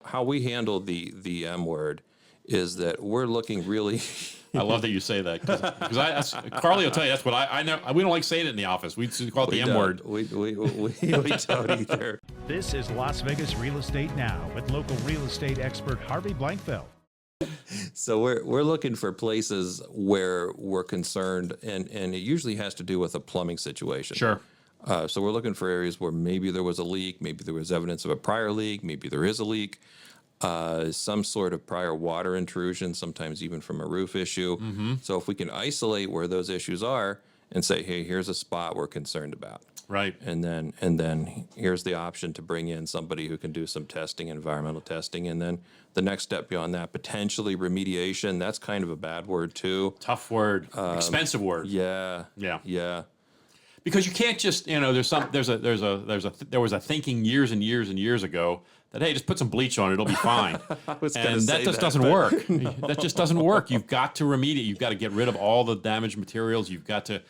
how we handle the M word is that we're looking really. I love that you say that because Carly will tell you that's what I know. We don't like saying it in the office. We call it the M word. We don't either. This is Las Vegas Real Estate Now with local real estate expert Harvey Blankfeld. So we're looking for places where we're concerned, and it usually has to do with a plumbing situation. Sure. So we're looking for areas where maybe there was a leak, maybe there was evidence of a prior leak, maybe there is a leak, some sort of prior water intrusion, sometimes even from a roof issue. Mm-hmm. So if we can isolate where those issues are and say, hey, here's a spot we're concerned about. Right. And then here's the option to bring in somebody who can do some testing, environmental testing, and then the next step beyond that, potentially remediation. That's kind of a bad word too. Tough word. Expensive word. Yeah. Yeah. Yeah. Because you can't just, there was a thinking years and years and years ago that, hey, just put some bleach on it, it'll be fine. And that just doesn't work. No. That just doesn't work. You've got to remediate. You've got to get rid of all the damaged materials. You've got to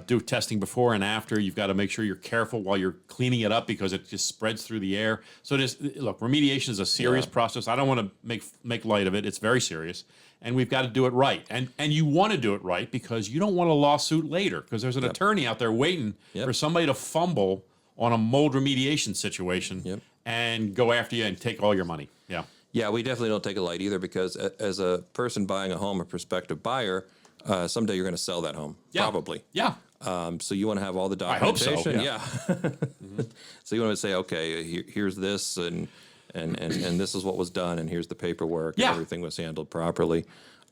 do testing before and after. You've got to make sure you're careful while you're cleaning it up because it just spreads through the air. So look, remediation is a serious process. I don't want to make light of it. It's very serious. And we've got to do it right. And you want to do it right because you don't want a lawsuit later because there's an attorney out there waiting for somebody to fumble on a mold remediation situation and go after you and take all your money. Yeah. Yeah, we definitely don't take it light either because as a person buying a home, a prospective buyer, someday you're going to sell that home, probably. Yeah. So you want to have all the documentation. I hope so. Yeah. So you want to say, okay, here's this, and this is what was done, and here's the paperwork, and everything was handled properly.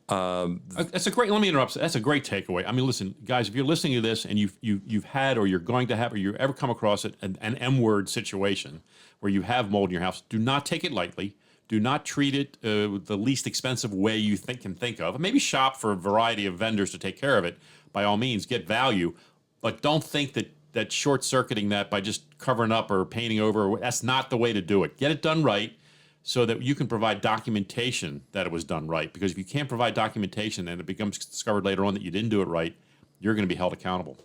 That's a great. Let me interrupt. That's a great takeaway. I mean, listen, guys, if you're listening to this and you've had or you're going to have or you ever come across an M-word situation where you have mold in your house, do not take it lightly. Do not treat it the least expensive way you can think of. Maybe shop for a variety of vendors to take care of it. By all means, get value, but don't think that short-circuiting that by just covering up or painting over, that's not the way to do it. Get it done right so that you can provide documentation that it was done right. Because if you can't provide documentation and it becomes discovered later on that you didn't do it right, you're going to be held accountable.